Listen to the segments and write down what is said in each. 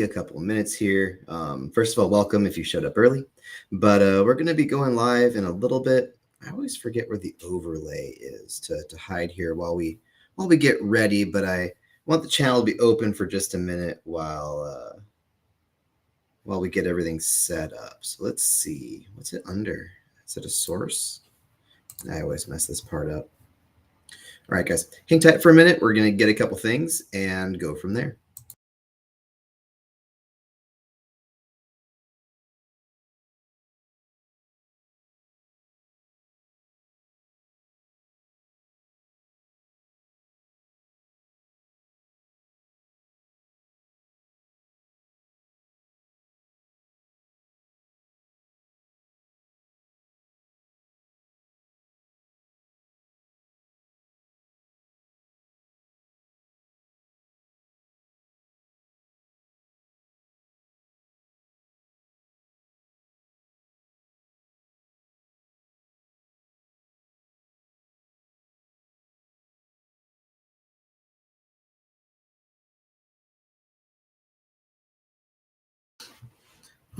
be a couple of minutes here. First of all, welcome if you showed up early, but we're going to be going live in a little bit. I always forget where the overlay is to hide here while we get ready, but I want the channel to be open for just a minute while we get everything set up. So let's see, what's it under? Is it a source? I always mess this part up. All right, guys, hang tight for a minute. We're going to get a couple things and go from there.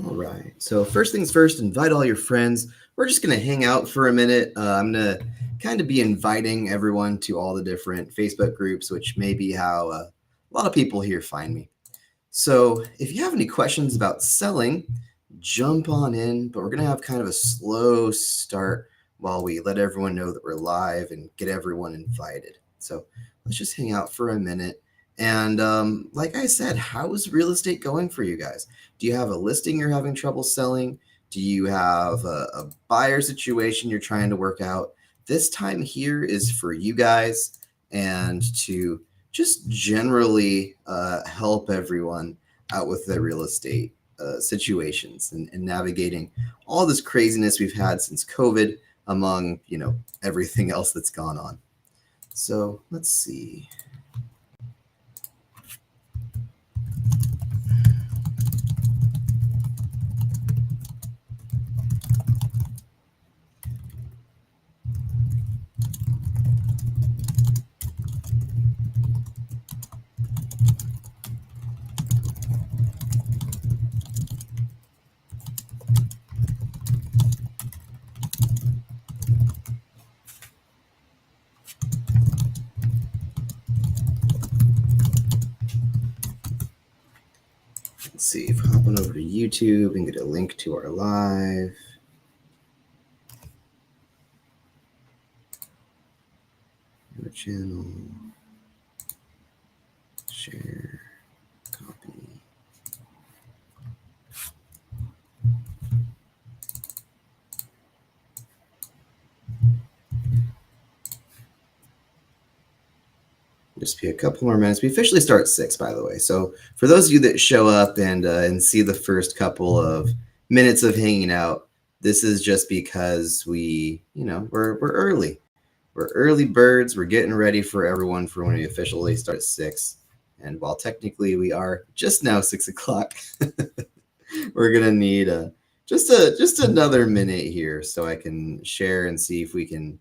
All right. So first things first, invite all your friends. We're just going to hang out for a minute. I'm going to kind of be inviting everyone to all the different Facebook groups, which may be how a lot of people here find me. So if you have any questions about selling, jump on in, but we're going to have kind of a slow start while we let everyone know that we're live and get everyone invited. So let's just hang out for a minute. And like I said, how is real estate going for you guys? Do you have a listing you're having trouble selling? Do you have a buyer situation you're trying to work out? This time here is for you guys and to just generally help everyone out with their real estate situations and navigating all this craziness we've had since COVID, among everything else that's gone on. So let's see. Let's see if I hop on over to YouTube and get a link to our live. Your channel, share, copy. Just be a couple more minutes. We officially start at 6, by the way. So for those of you that show up and see the first couple of minutes of hanging out, this is just because we're early. We're early birds. We're getting ready for everyone for when we officially start at 6. And while technically we are just now 6 o'clock, we're gonna need just another minute here so I can share and see if we can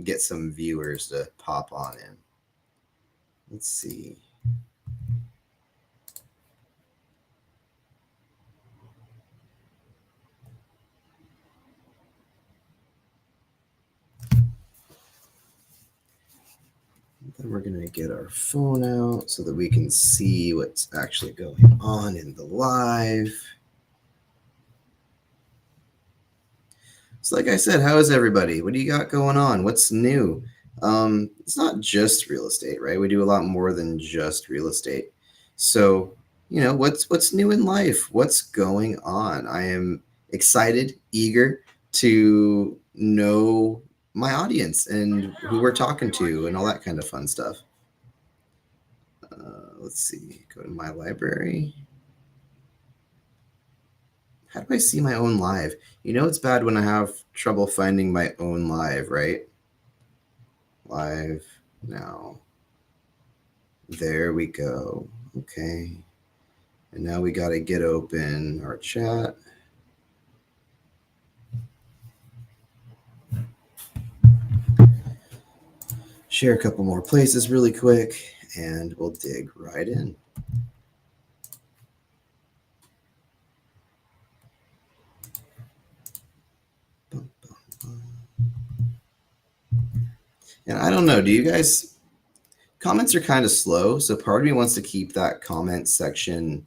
get some viewers to pop on in. Let's see. Then we're going to get our phone out so that we can see what's actually going on in the live. So like I said, how is everybody? What do you got going on? What's new? It's not just real estate, right? We do a lot more than just real estate. So, what's new in life? What's going on? I am excited, eager to know my audience and who we're talking to and all that kind of fun stuff. Let's see, go to my library. How do I see my own live? It's bad when I have trouble finding my own live, right? Live now. There we go. Okay. And now we got to get open our chat. Share a couple more places really quick, and we'll dig right in. And I don't know, do you guys, comments are kind of slow. So part of me wants to keep that comment section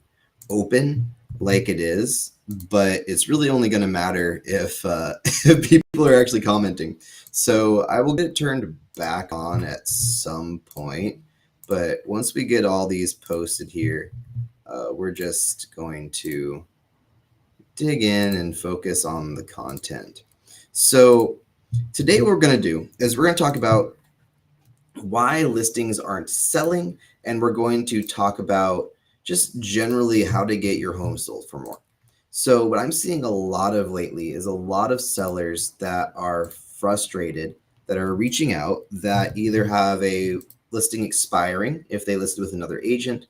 open like it is, but it's really only going to matter if, if people are actually commenting. So I will get it turned back on at some point. But once we get all these posted here, we're just going to dig in and focus on the content. So today what we're going to do is we're going to talk about why listings aren't selling, and we're going to talk about just generally how to get your home sold for more. So what I'm seeing a lot of lately is a lot of sellers that are frustrated, that are reaching out, that either have a listing expiring if they listed with another agent,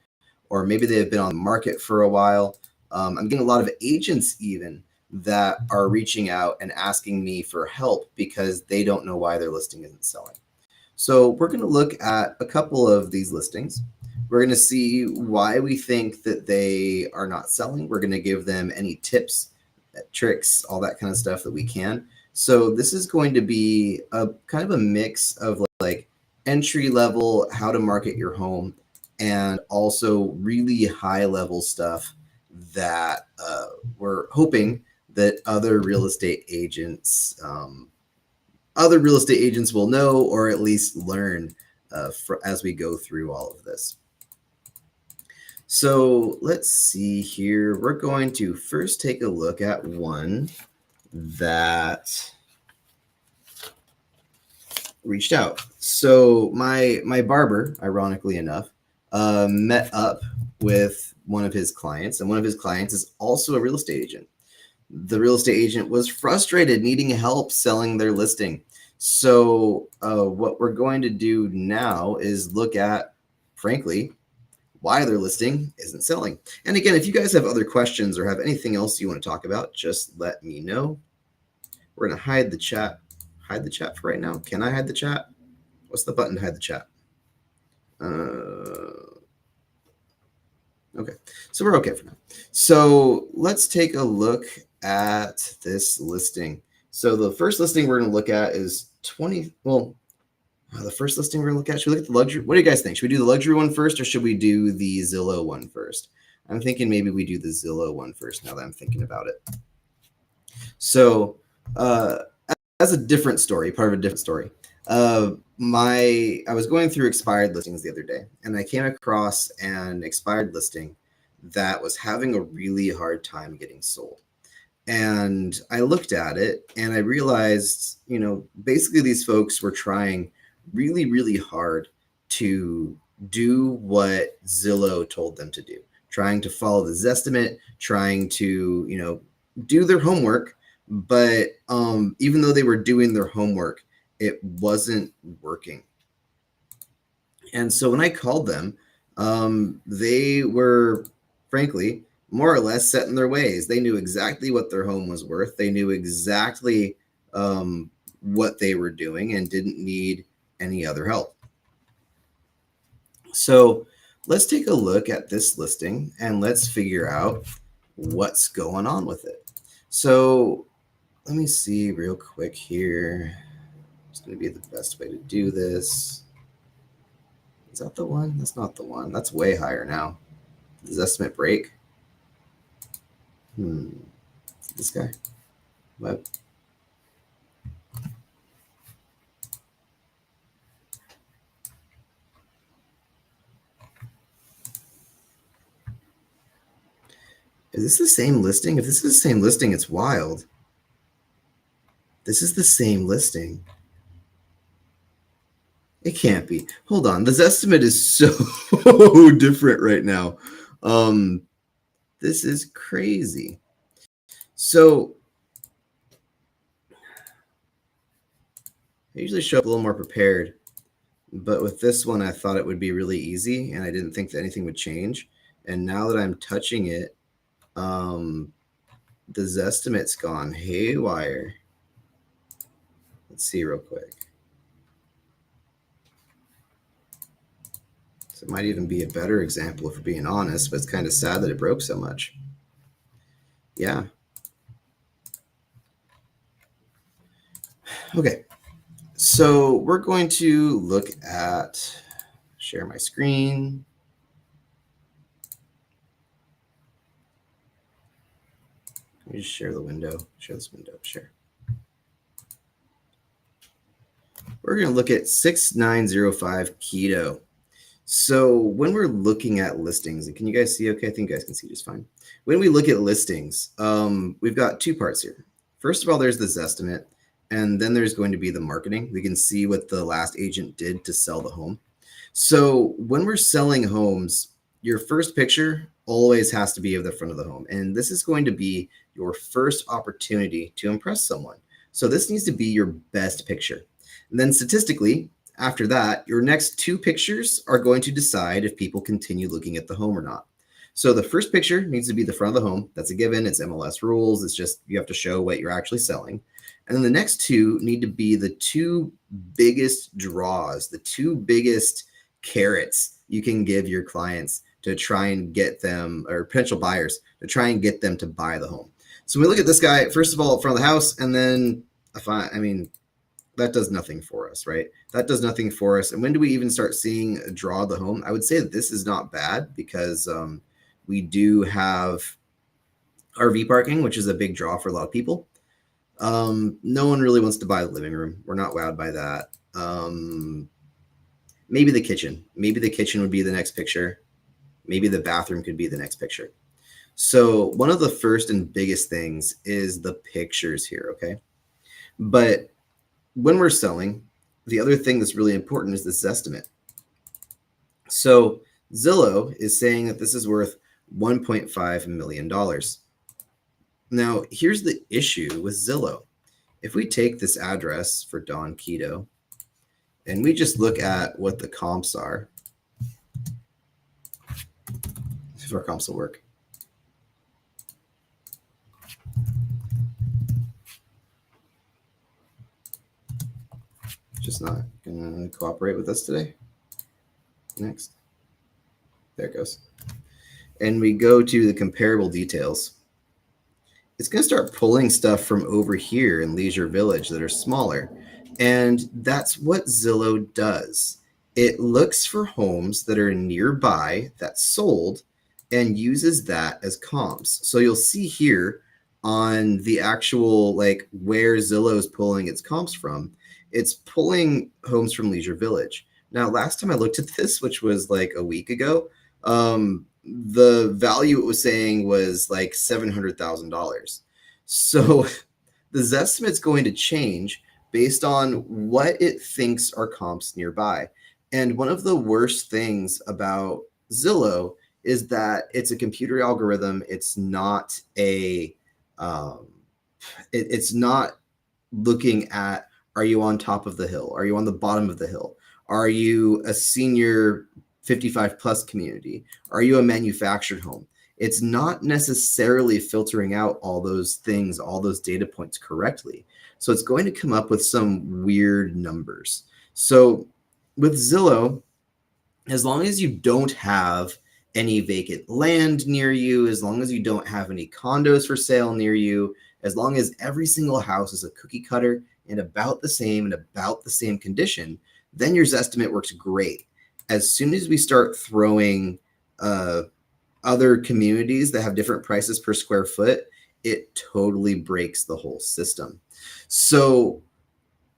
or maybe they've been on the market for a while. I'm getting a lot of agents even that are reaching out and asking me for help because they don't know why their listing isn't selling. So we're going to look at a couple of these listings. We're going to see why we think that they are not selling. We're going to give them any tips, tricks, all that kind of stuff that we can. So this is going to be a kind of a mix of like entry level, how to market your home, and also really high level stuff that we're hoping that other real estate agents will know, or at least learn as we go through all of this. So let's see here. We're going to first take a look at one that reached out. So my barber, ironically enough, met up with one of his clients, and one of his clients is also a real estate agent. The real estate agent was frustrated, needing help selling their listing. So what we're going to do now is look at, frankly, why their listing isn't selling. And again, if you guys have other questions or have anything else you want to talk about, just let me know. We're going to hide the chat. Hide the chat for right now. Can I hide the chat? What's the button to hide the chat? Okay, so we're okay for now. So let's take a look at this listing. So the first listing we're going to look at is the first listing we're going to look at, should we look at the luxury? What do you guys think? Should we do the luxury one first, or should we do the Zillow one first? I'm thinking maybe we do the Zillow one first now that I'm thinking about it. So as a different story, part of a different story, I was going through expired listings the other day, and I came across an expired listing that was having a really hard time getting sold. And I looked at it and I realized, basically these folks were trying really, really hard to do what Zillow told them to do, trying to follow the Zestimate, trying to, do their homework. But even though they were doing their homework, it wasn't working. And so when I called them, they were, frankly, more or less set in their ways. They knew exactly what their home was worth. They knew exactly what they were doing and didn't need any other help. So let's take a look at this listing and let's figure out what's going on with it. So let me see real quick here. It's going to be the best way to do this. Is that the one? That's not the one. That's way higher now. Does Zestimate break? This guy. What? Is this the same listing? If this is the same listing, it's wild. This is the same listing. It can't be. Hold on. The Zestimate is so different right now. This is crazy. So I usually show up a little more prepared, but with this one, I thought it would be really easy, and I didn't think that anything would change. And now that I'm touching it, the Zestimate's gone haywire. Let's see real quick. So it might even be a better example if we're being honest, but it's kind of sad that it broke so much. Yeah. Okay. So we're going to look at, share my screen. Let me just share the window, share this window, share. We're going to look at 6905 keto. So when we're looking at listings, and can you guys see okay? I think you guys can see just fine. When we look at listings, we've got two parts here. First of all, there's the Zestimate, and then there's going to be the marketing. We can see what the last agent did to sell the home. So when we're selling homes, your first picture always has to be of the front of the home. And this is going to be your first opportunity to impress someone. So this needs to be your best picture. And then statistically, after that, your next two pictures are going to decide if people continue looking at the home or not. So the first picture needs to be the front of the home. That's a given. It's MLS rules. It's just you have to show what you're actually selling. And then the next two need to be the two biggest draws, the two biggest carrots you can give your clients to try and get them, or potential buyers, to try and get them to buy the home. So we look at this guy, first of all, front of the house, and then that does nothing for us, right? That does nothing for us. And when do we even start seeing draw the home? I would say that this is not bad because we do have RV parking, which is a big draw for a lot of people. No one really wants to buy the living room. We're not wowed by that. Maybe the kitchen. Maybe the kitchen would be the next picture. Maybe the bathroom could be the next picture. So one of the first and biggest things is the pictures here, okay? But when we're selling, the other thing that's really important is this estimate. So Zillow is saying that this is worth $1.5 million. Now, here's the issue with Zillow. If we take this address for Don Keto and we just look at what the comps are, if our comps will work. Just not gonna cooperate with us today. Next. There it goes. And we go to the comparable details. It's going to start pulling stuff from over here in Leisure Village that are smaller. And that's what Zillow does. It looks for homes that are nearby that sold and uses that as comps. So you'll see here on the actual, like where Zillow is pulling its comps from, it's pulling homes from Leisure Village. Now, last time I looked at this, which was like a week ago, the value it was saying was like $700,000. So the Zestimate's going to change based on what it thinks are comps nearby. And one of the worst things about Zillow is that it's a computer algorithm. It's not a, it's not looking at, are you on top of the hill? Are you on the bottom of the hill? Are you a senior 55 plus community? Are you a manufactured home? It's not necessarily filtering out all those things, all those data points correctly. So it's going to come up with some weird numbers. So with Zillow, as long as you don't have any vacant land near you, as long as you don't have any condos for sale near you, as long as every single house is a cookie cutter and about the same condition, then your Zestimate works great. As soon as we start throwing other communities that have different prices per square foot, it totally breaks the whole system. So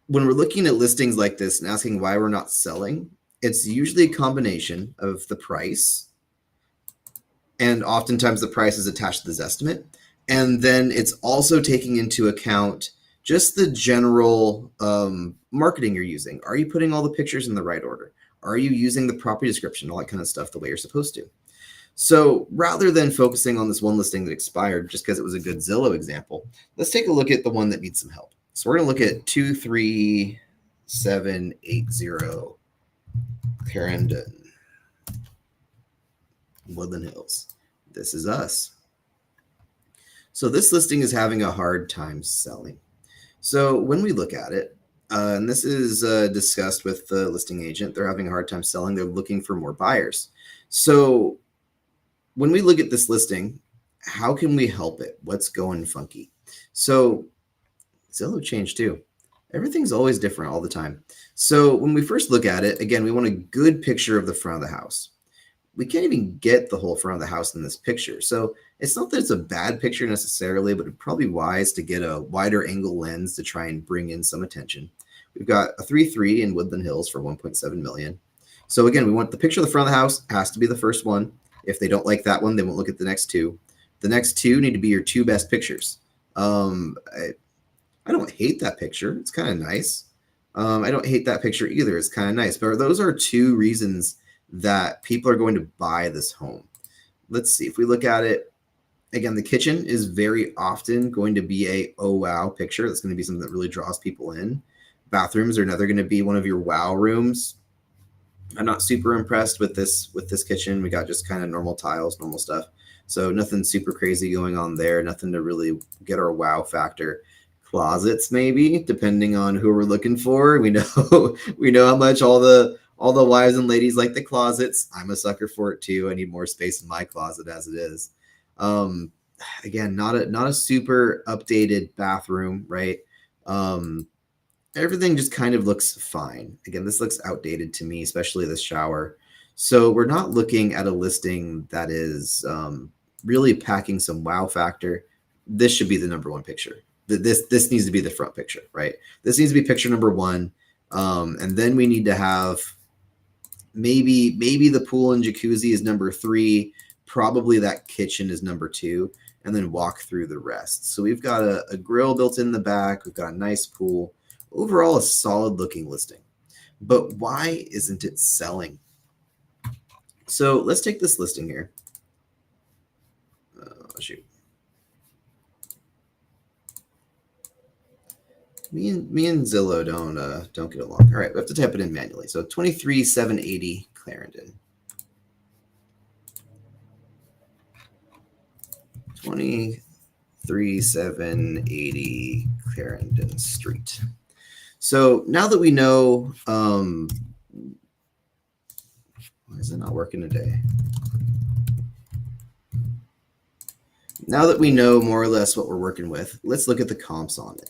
when we're looking at listings like this and asking why we're not selling, it's usually a combination of the price, and oftentimes the price is attached to the Zestimate. And then it's also taking into account just the general marketing you're using. Are you putting all the pictures in the right order? Are you using the property description, all that kind of stuff the way you're supposed to? So rather than focusing on this one listing that expired just because it was a good Zillow example, let's take a look at the one that needs some help. So we're going to look at 23780 Clarendon, Woodland Hills. This is us. So this listing is having a hard time selling. So when we look at it, and this is discussed with the listing agent, they're having a hard time selling. They're looking for more buyers. So when we look at this listing, how can we help it? What's going funky? So Zillow changed too. Everything's always different all the time. So when we first look at it, again, we want a good picture of the front of the house. We can't even get the whole front of the house in this picture. So it's not that it's a bad picture necessarily, but it's probably wise to get a wider angle lens to try and bring in some attention. We've got a 3.3 in Woodland Hills for 1.7 million. So again, we want the picture of the front of the house has to be the first one. If they don't like that one, they won't look at the next two. The next two need to be your two best pictures. I don't hate that picture. It's kind of nice. I don't hate that picture either. It's kind of nice. But those are two reasons that people are going to buy this home. Let's see. If we look at it, again, the kitchen is very often going to be a oh wow picture. That's going to be something that really draws people in. Bathrooms are another going to be one of your wow rooms. I'm not super impressed with this kitchen. We got just kind of normal tiles, normal stuff. So nothing super crazy going on there. Nothing to really get our wow factor. Closets, maybe, depending on who we're looking for. We know how much all the wives and ladies like the closets. I'm a sucker for it too. I need more space in my closet as it is. Again, not a super updated bathroom, right? Everything just kind of looks fine. Again, this looks outdated to me, especially the shower. So we're not looking at a listing that is really packing some wow factor. This should be the number one picture. This needs to be the front picture, right? This needs to be picture number one. And then we need to have maybe the pool and jacuzzi is number 3. Probably that kitchen is number 2, and then walk through the rest. So we've got a grill built in the back. We've got a nice pool. Overall, a solid looking listing. But why isn't it selling? So let's take this listing here. Shoot. Me and Zillow don't get along. All right, we have to type it in manually. So 23,780 Clarendon. 23,780 Clarendon Street. So now that we know, why is it not working today? Now that we know more or less what we're working with, let's look at the comps on it.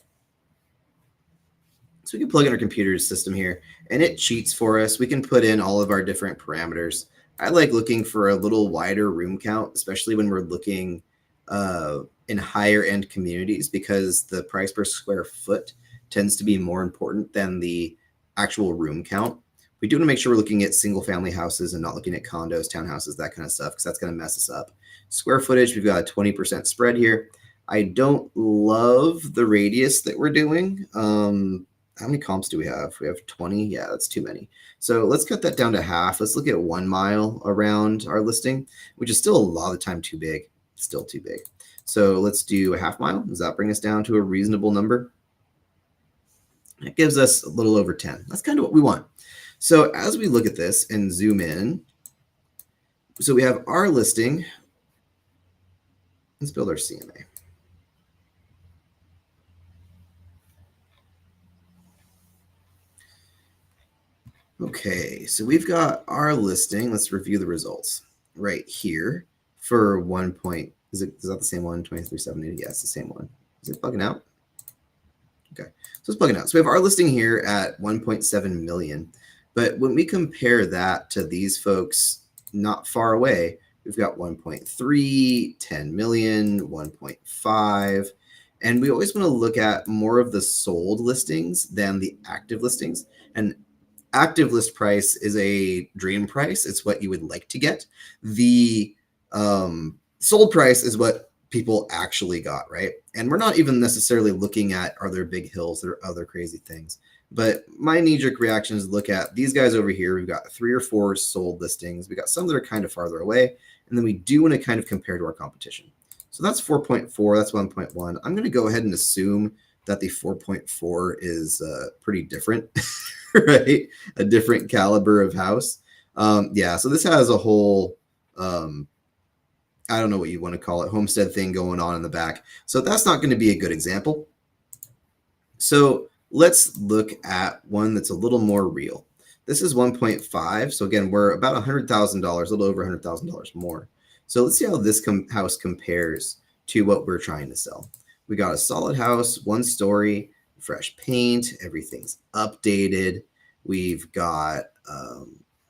So we can plug in our computer system here, and it cheats for us. We can put in all of our different parameters. I like looking for a little wider room count, especially when we're looking in higher end communities, because the price per square foot tends to be more important than the actual room count. We do want to make sure we're looking at single family houses and not looking at condos, townhouses, that kind of stuff, because that's going to mess us up. Square footage, we've got a 20% spread here. I don't love the radius that we're doing. How many comps do we have? We have 20. Yeah, that's too many. So let's cut that down to half. Let's look at 1 mile around our listing, which is still a lot of the time too big. Still too big. So let's do a half mile. Does that bring us down to a reasonable number? It gives us a little over 10. That's kind of what we want. So as we look at this and zoom in, so we have our listing. Let's build our CMA. Okay, so we've got our listing. Let's review the results right here for 1 point. Is that the same one? 23,780. Yeah, it's the same one. Is it bugging out? Okay, so it's bugging out. So we have our listing here at 1.7 million. But when we compare that to these folks not far away, we've got 1.3, 10 million, 1.5. And we always want to look at more of the sold listings than the active listings. And active list price is a dream price. It's what you would like to get. The sold price is what people actually got, right? And we're not even necessarily looking at, are there big hills or other crazy things? But my knee-jerk reaction is look at these guys over here. We've got 3 or 4 sold listings. We got some that are kind of farther away. And then we do want to kind of compare to our competition. So that's 4.4. That's 1.1. I'm going to go ahead and assume that the 4.4 is pretty different, right? A different caliber of house. Yeah, so this has a whole, I don't know what you want to call it, homestead thing going on in the back. So that's not going to be a good example. So let's look at one that's a little more real. This is 1.5. So again, we're about $100,000, a little over $100,000 more. So let's see how this house compares to what we're trying to sell. We got a solid house, 1 story, fresh paint. Everything's updated. We've got,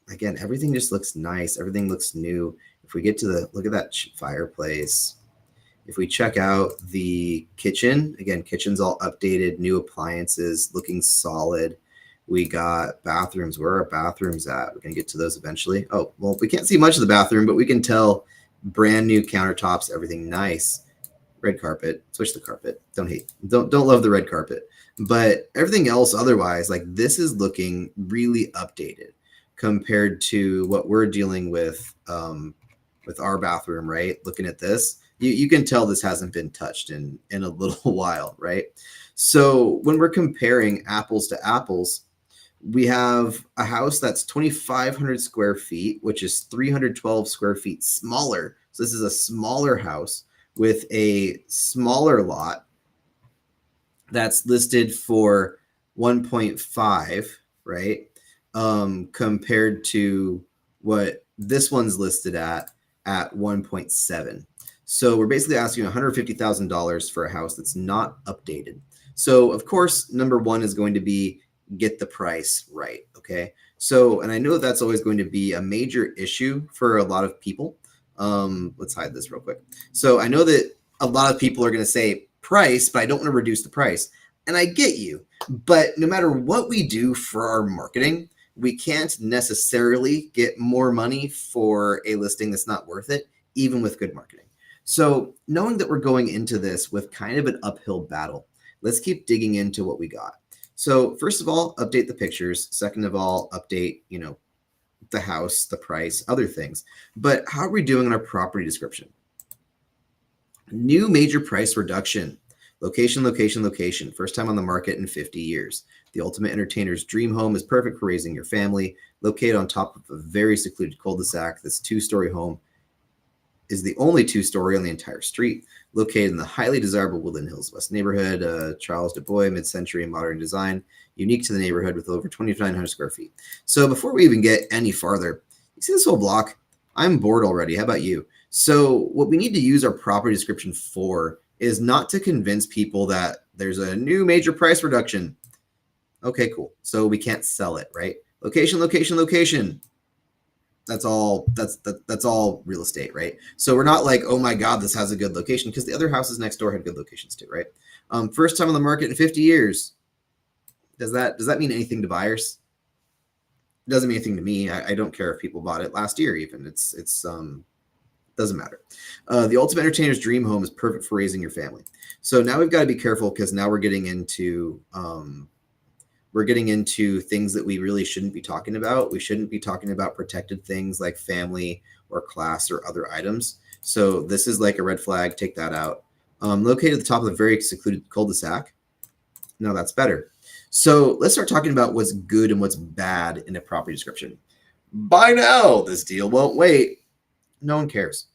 again, everything just looks nice. Everything looks new. If we get to look at that fireplace. If we check out the kitchen, again, kitchen's all updated, new appliances, looking solid. We got bathrooms. Where are bathrooms at? We're going to get to those eventually. Oh, well, we can't see much of the bathroom, but we can tell brand new countertops, everything nice. Red carpet, switch the carpet. Don't love the red carpet. But everything else otherwise, like this is looking really updated compared to what we're dealing with our bathroom, right? Looking at this, you can tell this hasn't been touched in a little while, right? So when we're comparing apples to apples, we have a house that's 2,500 square feet, which is 312 square feet smaller. So this is a smaller house with a smaller lot that's listed for 1.5, right? Compared to what this one's listed at 1.7. So we're basically asking $150,000 for a house that's not updated. So of course, number one is going to be get the price right, okay? So, and I know that's always going to be a major issue for a lot of people. Let's hide this real quick. So I know that a lot of people are going to say price, but I don't want to reduce the price. And I get you, but no matter what we do for our marketing, we can't necessarily get more money for a listing that's not worth it, even with good marketing. So knowing that we're going into this with kind of an uphill battle, let's keep digging into what we got. So first of all, update the pictures. Second of all, update, the house, the price, other things. But how are we doing in our property description? New major price reduction. Location, location, location. First time on the market in 50 years. The ultimate entertainer's dream home is perfect for raising your family. Located on top of a very secluded cul-de-sac, this two-story home is the only two-story on the entire street. Located in the highly desirable Woodland Hills West neighborhood, Charles Du Bois, mid-century modern design, unique to the neighborhood with over 2,900 square feet. So before we even get any farther, you see this whole block? I'm bored already. How about you? So what we need to use our property description for is not to convince people that there's a new major price reduction. Okay, cool. So we can't sell it, right? Location, location, location. That's all real estate, right? So we're not like, oh my God, this has a good location, because the other houses next door had good locations too, right? First time on the market in 50 years. Does that mean anything to buyers? It doesn't mean anything to me. I don't care if people bought it last year even. It's doesn't matter. The ultimate entertainer's dream home is perfect for raising your family. So now we've got to be careful, because now we're getting into things that we really shouldn't be talking about. We shouldn't be talking about protected things like family or class or other items. So this is like a red flag. Take that out. Located at the top of the very secluded cul-de-sac. No, that's better. So let's start talking about what's good and what's bad in a property description. Buy now. This deal won't wait. No one cares.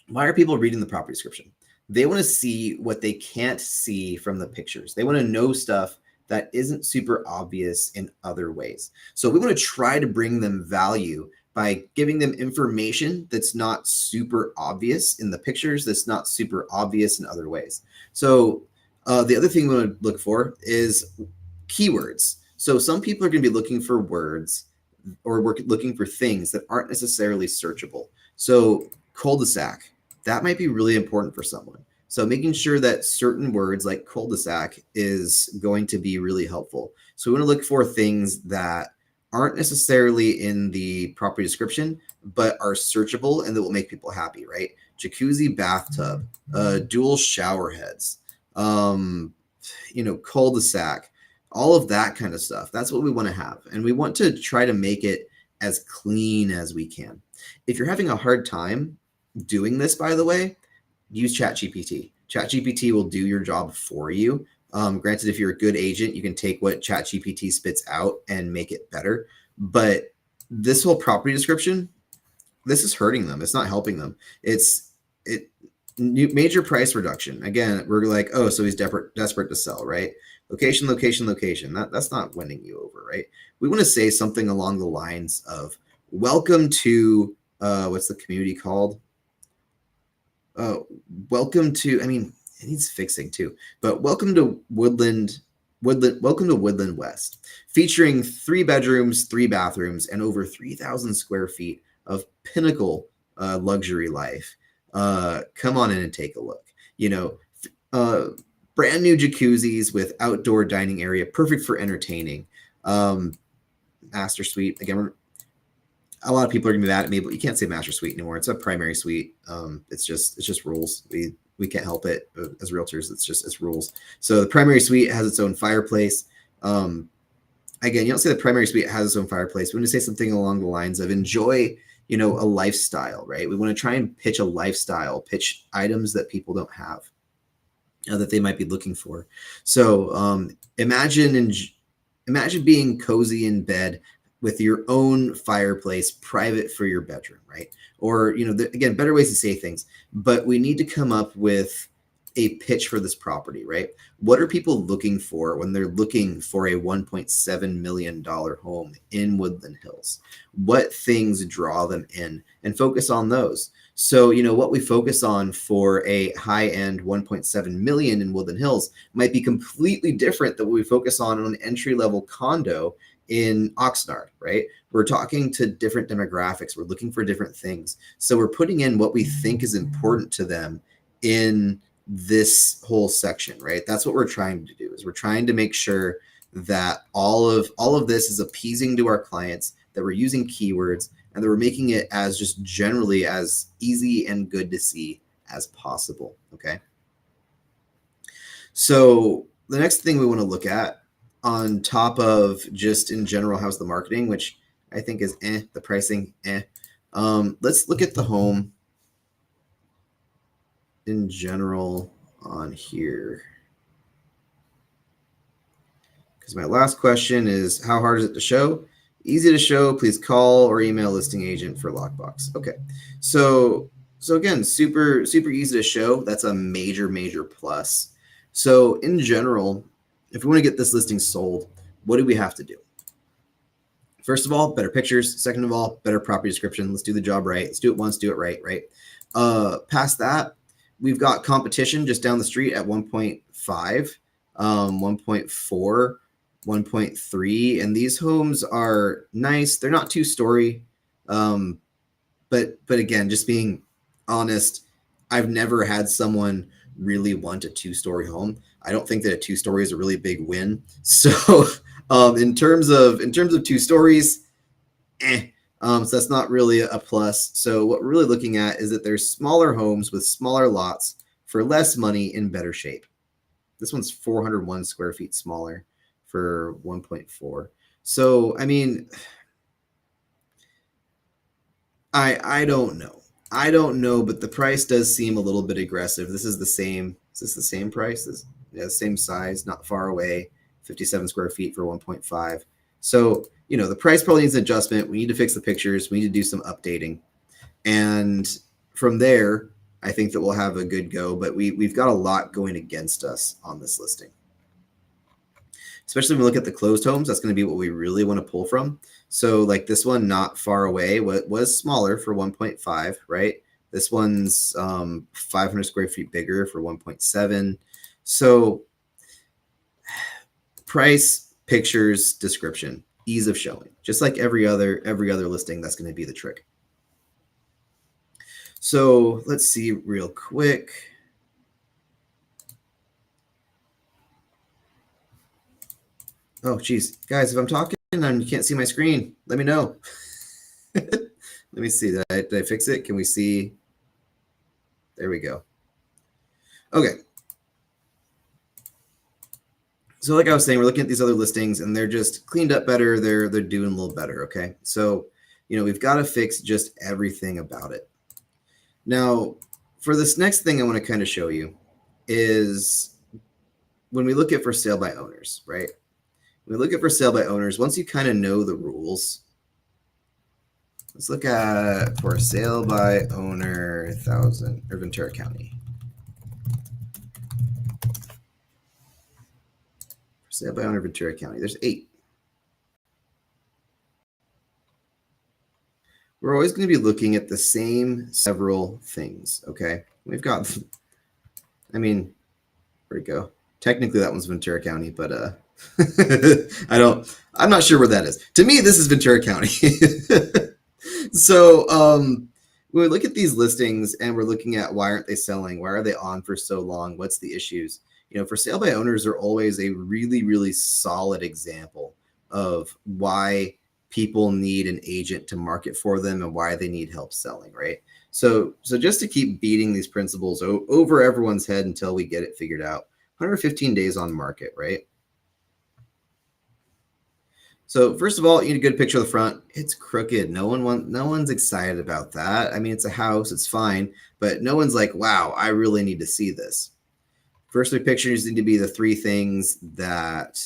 Why are people reading the property description? They want to see what they can't see from the pictures. They want to know stuff that isn't super obvious in other ways. So we want to try to bring them value by giving them information that's not super obvious in the pictures, that's not super obvious in other ways. So the other thing we want to look for is keywords. So some people are going to be looking for words, or we're looking for things that aren't necessarily searchable. So cul-de-sac, that might be really important for someone. So making sure that certain words like cul-de-sac is going to be really helpful. So we want to look for things that aren't necessarily in the property description, but are searchable and that will make people happy, right? Jacuzzi, bathtub, dual shower heads, cul-de-sac, all of that kind of stuff. That's what we want to have. And we want to try to make it as clean as we can. If you're having a hard time doing this, by the way, use ChatGPT. ChatGPT will do your job for you. Granted, if you're a good agent, you can take what ChatGPT spits out and make it better. But this whole property description, this is hurting them. It's not helping them. Major price reduction. Again, we're like, oh, so he's desperate to sell, right? Location, location, location. That's not winning you over, right? We want to say something along the lines of, welcome to, what's the community called? Welcome to, it needs fixing too, but welcome to Woodland Welcome to Woodland West, featuring 3 bedrooms, 3 bathrooms, and over 3,000 square feet of pinnacle luxury life. Come on in and take a look. Uh, brand new jacuzzis with outdoor dining area, perfect for entertaining. Master suite. Again, a lot of people are gonna be mad at me, but you can't say master suite anymore. It's a primary suite. It's just rules. We can't help it as realtors. It's rules. So the primary suite has its own fireplace. Again, you don't say the primary suite has its own fireplace. We want to say something along the lines of enjoy, a lifestyle, right? We want to try and pitch a lifestyle, pitch items that people don't have, that they might be looking for. So imagine being cozy in bed with your own fireplace, private for your bedroom, right? Or, again, better ways to say things, but we need to come up with a pitch for this property, right? What are people looking for when they're looking for a $1.7 million home in Woodland Hills? What things draw them in, and focus on those. So, what we focus on for a high-end 1.7 million in Woodland Hills might be completely different than what we focus on an entry-level condo in Oxnard, right? We're talking to different demographics. We're looking for different things. So we're putting in what we think is important to them in this whole section, right? That's what we're trying to do, is we're trying to make sure that all of this is appeasing to our clients, that we're using keywords, and that we're making it as just generally as easy and good to see as possible, okay? So the next thing we want to look at, on top of just in general, how's the marketing, which I think is the pricing, let's look at the home in general on here. Because my last question is, how hard is it to show? Easy to show. Please call or email listing agent for lockbox. Okay. So again, super easy to show. That's a major plus. So in general, if we want to get this listing sold, what do we have to do? First of all, better pictures. Second of all, better property description. Let's do the job right. Let's do it once, do it right, right? Past that, we've got competition just down the street at 1.5, 1.4, 1.3, and these homes are nice. They're not 2-story, but again, just being honest, I've never had someone really want a 2-story home. I don't think that a 2-story is a really big win. So in terms of 2 stories, so that's not really a plus. So what we're really looking at is that there's smaller homes with smaller lots for less money in better shape. This one's 401 square feet smaller for 1.4. So, I mean, I don't know. I don't know, but the price does seem a little bit aggressive. This is the same. Is this the same price? Yeah, same size, not far away, 57 square feet for 1.5. So, the price probably needs an adjustment. We need to fix the pictures. We need to do some updating. And from there, I think that we'll have a good go, but we've got a lot going against us on this listing. Especially when we look at the closed homes, that's going to be what we really want to pull from. So like this one, not far away, was smaller for 1.5, right? This one's 500 square feet bigger for 1.7. So price, pictures, description, ease of showing, just like every other listing, that's going to be the trick. So let's see real quick. Oh, geez, guys, if I'm talking and you can't see my screen, let me know. Let me see. Did I fix it? Can we see? There we go. Okay. So like I was saying, we're looking at these other listings and they're just cleaned up better. They're doing a little better. Okay. So, we've got to fix just everything about it. Now, for this next thing I want to kind of show you is when we look at for sale by owners, right? When we look at for sale by owners, once you kind of know the rules, let's look at for sale by owner 1,000 or Ventura County. For sale by owner Ventura County, there's 8. We're always going to be looking at the same several things, okay? We've got, I mean, where'd it go? Technically that one's Ventura County, but I'm not sure where that is. To me, this is Ventura County. So when we look at these listings and we're looking at why aren't they selling? Why are they on for so long? What's the issues? For sale by owners are always a really, really solid example of why people need an agent to market for them and why they need help selling, right? So just to keep beating these principles over everyone's head until we get it figured out. 115 days on market, right? So first of all, you need a good picture of the front. It's crooked. No one's excited about that. I mean, it's a house, it's fine, but no one's like, wow, I really need to see this. First three pictures need to be the three things that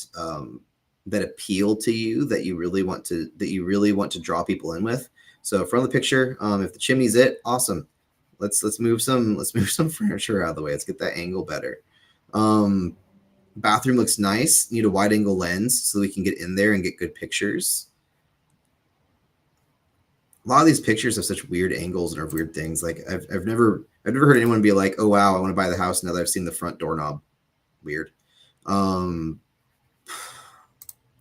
that appeal to you, that you really want to draw people in with. So front of the picture, if the chimney's it, awesome. Let's move some furniture out of the way. Let's get that angle better. Bathroom looks nice. Need a wide angle lens so we can get in there and get good pictures. A lot of these pictures have such weird angles and are weird things. Like I've never heard anyone be like, oh wow, I want to buy the house now that I've seen the front doorknob. Weird.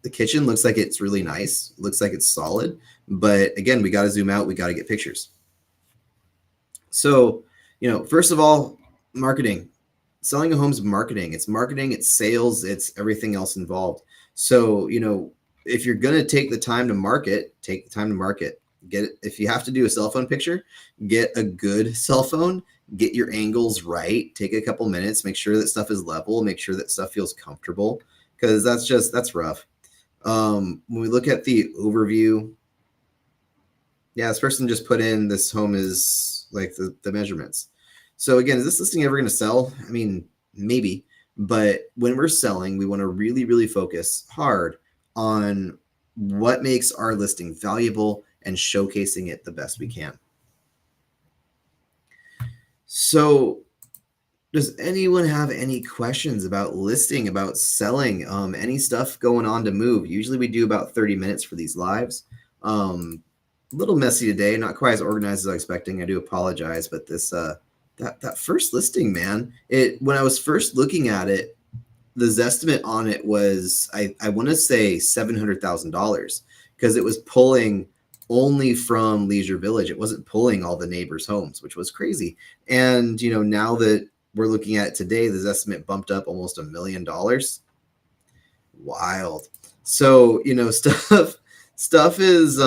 The kitchen looks like it's really nice. Looks like it's solid. But again, we got to zoom out. We got to get pictures. So, first of all, marketing. Selling a home is marketing. It's marketing, it's sales, it's everything else involved. So, if you're going to take the time to market, take the time to market. Get it. If you have to do a cell phone picture, get a good cell phone, get your angles right, take a couple minutes, make sure that stuff is level, make sure that stuff feels comfortable, because that's rough. When we look at the overview, yeah, this person just put in this home is like the measurements. So again, is this listing ever going to sell? I mean, maybe, but when we're selling, we want to really, really focus hard on what makes our listing valuable and showcasing it the best we can. So does anyone have any questions about listing, about selling, any stuff going on to move? Usually we do about 30 minutes for these lives. A little messy today, not quite as organized as I was expecting. I do apologize, but this that first listing, man, when I was first looking at it, the Zestimate on it was, I want to say $700,000, because it was pulling only from Leisure Village. It wasn't pulling all the neighbors' homes, which was crazy. And, now that we're looking at it today, the Zestimate bumped up almost $1 million. Wild. So, stuff is,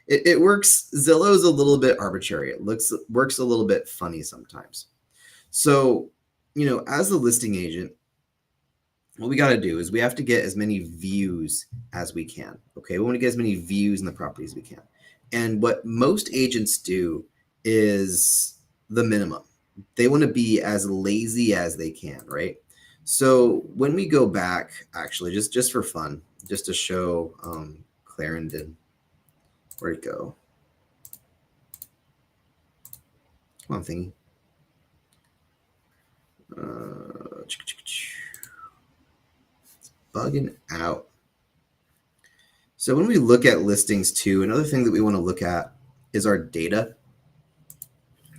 it works. Zillow's a little bit arbitrary. It works a little bit funny sometimes. So, as a listing agent, what we got to do is we have to get as many views as we can. Okay. We want to get as many views in the property as we can. And what most agents do is the minimum. They want to be as lazy as they can, right? So when we go back, actually, just for fun, just to show Clarendon, where'd it go? Come on, thingy. It's bugging out. So when we look at listings too, another thing that we want to look at is our data.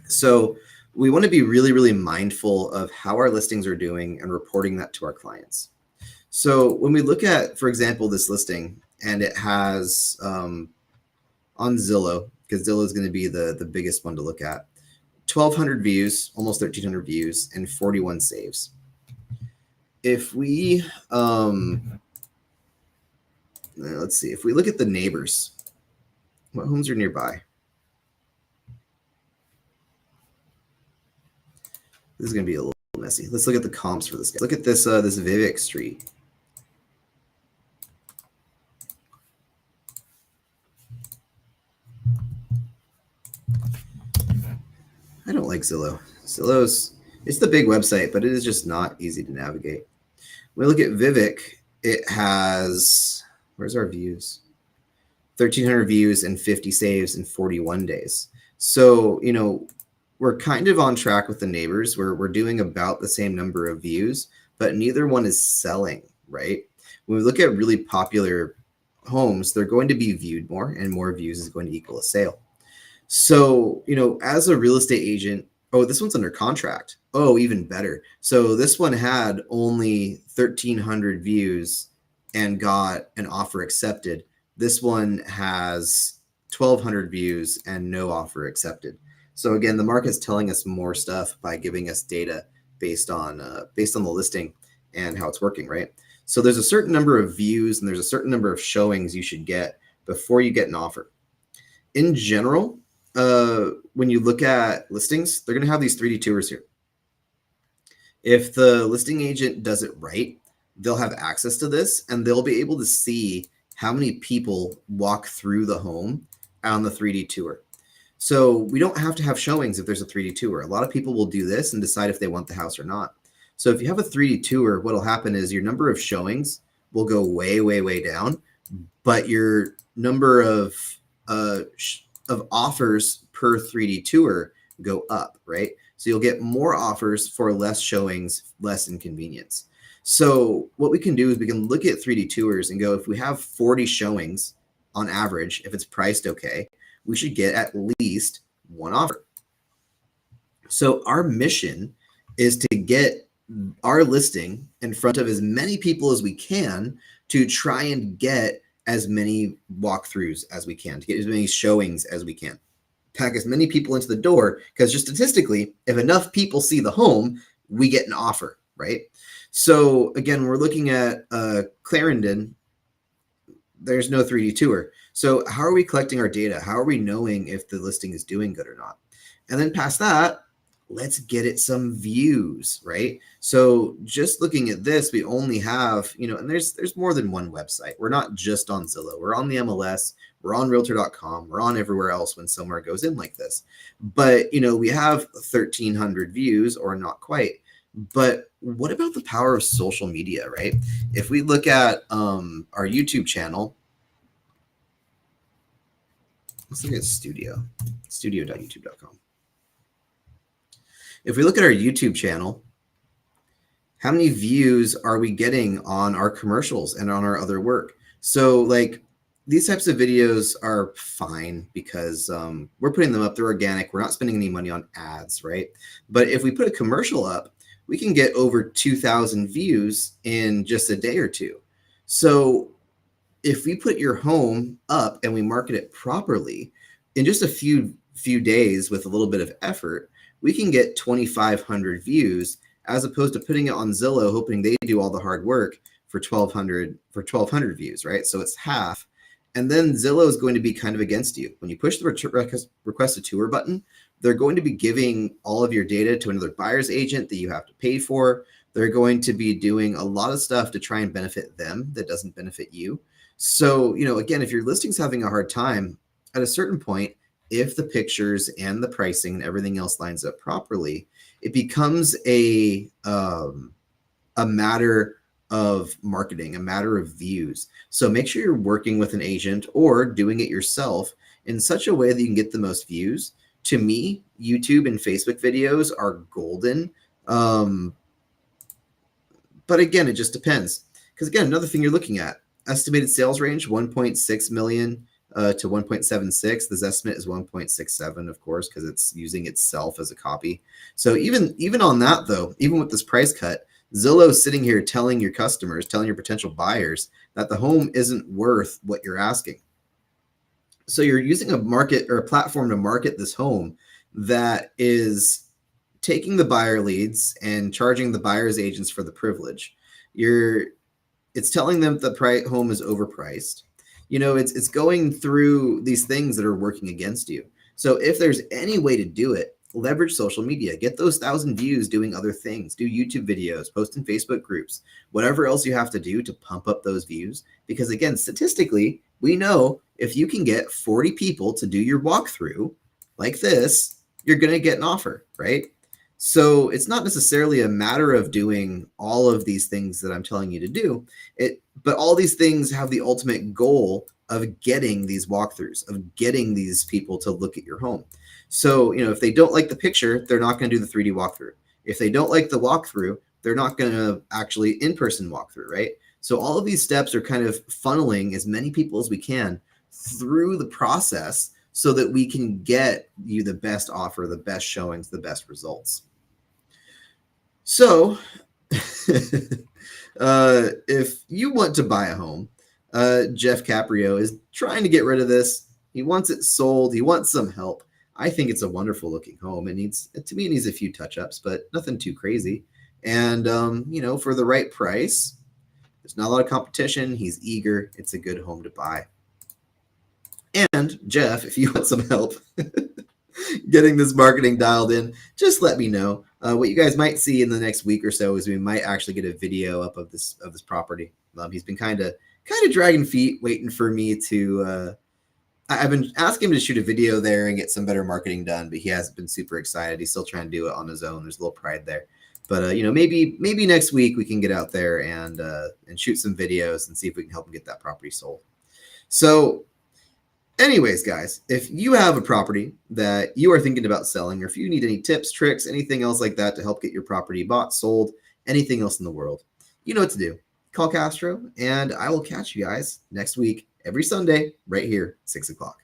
So we want to be really, really mindful of how our listings are doing and reporting that to our clients. So when we look at, for example, this listing, and it has on Zillow, because Zillow is going to be the biggest one to look at, 1,200 views, almost 1,300 views, and 41 saves. If we, let's see, if we look at the neighbors, what homes are nearby? This is going to be a little messy. Let's look at the comps for this guy. Look at this this Vivek Street. I don't like Zillow. It's the big website, but it is just not easy to navigate. When we look at Vivek, it has, where's our views? 1,300 views and 50 saves in 41 days. So, we're kind of on track with the neighbors. We're doing about the same number of views, but neither one is selling, right? When we look at really popular homes, they're going to be viewed more, and more views is going to equal a sale. So, as a real estate agent, Oh, this one's under contract. Oh, even better. So this one had only 1,300 views and got an offer accepted. This one has 1,200 views and no offer accepted. So again, the market's telling us more stuff by giving us data based on the listing and how it's working, right? So there's a certain number of views and there's a certain number of showings you should get before you get an offer. In general, when you look at listings, they're going to have these 3D tours here. If the listing agent does it right, they'll have access to this and they'll be able to see how many people walk through the home on the 3D tour. So we don't have to have showings if there's a 3D tour. A lot of people will do this and decide if they want the house or not. So if you have a 3D tour, what'll happen is your number of showings will go way, way, way down, but your number of offers per 3D tour go up, right? So you'll get more offers for less showings, less inconvenience. So what we can do is we can look at 3D tours and go, if we have 40 showings on average, if it's priced okay, we should get at least one offer. So our mission is to get our listing in front of as many people as we can to try and get as many walkthroughs as we can, to get as many showings as we can, pack as many people into the door, because just statistically, if enough people see the home, we get an offer, right? So again, we're looking at Clarendon. There's no 3D tour. So how are we collecting our data? How are we knowing if the listing is doing good or not? And then past that, let's get it some views, right? So just looking at this, we only have, and there's more than one website. We're not just on Zillow. We're on the MLS. We're on realtor.com. We're on everywhere else when somewhere goes in like this. But, we have 1,300 views or not quite. But what about the power of social media, right? If we look at our YouTube channel, let's look at studio.youtube.com. If we look at our YouTube channel, how many views are we getting on our commercials and on our other work? So like these types of videos are fine because we're putting them up. They're organic. We're not spending any money on ads, right? But if we put a commercial up, we can get over 2,000 views in just a day or two. So if we put your home up and we market it properly, in just a few days with a little bit of effort, we can get 2,500 views as opposed to putting it on Zillow, hoping they do all the hard work for 1,200 views, right? So it's half. And then Zillow is going to be kind of against you. When you push the request a tour button, they're going to be giving all of your data to another buyer's agent that you have to pay for. They're going to be doing a lot of stuff to try and benefit them that doesn't benefit you. So, again, if your listing's having a hard time, at a certain point, if the pictures and the pricing and everything else lines up properly, it becomes a matter of marketing, a matter of views. So make sure you're working with an agent or doing it yourself in such a way that you can get the most views. To me, YouTube and Facebook videos are golden. But again, it just depends. Because again, another thing you're looking at, estimated sales range, 1.6 million to 1.76. The Zestimate is 1.67, of course, because it's using itself as a copy. So even on that, though, even with this price cut, Zillow is sitting here telling your customers, telling your potential buyers that the home isn't worth what you're asking. So you're using a market or a platform to market this home that is taking the buyer leads and charging the buyer's agents for the privilege. It's telling them the home is overpriced. It's going through these things that are working against you. So if there's any way to do it, leverage social media, get those 1,000 views doing other things, do YouTube videos, post in Facebook groups, whatever else you have to do to pump up those views. Because again, statistically, we know if you can get 40 people to do your walkthrough like this, you're going to get an offer, right? So it's not necessarily a matter of doing all of these things that I'm telling you to do, but all these things have the ultimate goal of getting these walkthroughs, of getting these people to look at your home. So, if they don't like the picture, they're not going to do the 3D walkthrough. If they don't like the walkthrough, they're not going to actually in-person walkthrough, right? So all of these steps are kind of funneling as many people as we can through the process so that we can get you the best offer, the best showings, the best results. So if you want to buy a home, Jeff Caprio is trying to get rid of this. He wants it sold. He wants some help. I think it's a wonderful looking home. It needs a few touch-ups, but nothing too crazy. And, for the right price, there's not a lot of competition. He's eager. It's a good home to buy. And Jeff, if you want some help getting this marketing dialed in, just let me know. What you guys might see in the next week or so is we might actually get a video up of this property. He's been kind of dragging feet, waiting for me to. I've been asking him to shoot a video there and get some better marketing done, but he hasn't been super excited. He's still trying to do it on his own. There's a little pride there, but maybe next week we can get out there and shoot some videos and see if we can help him get that property sold. So, anyways, guys, if you have a property that you are thinking about selling, or if you need any tips, tricks, anything else like that to help get your property bought, sold, anything else in the world, you know what to do. Call Castro, and I will catch you guys next week, every Sunday, right here, 6 o'clock.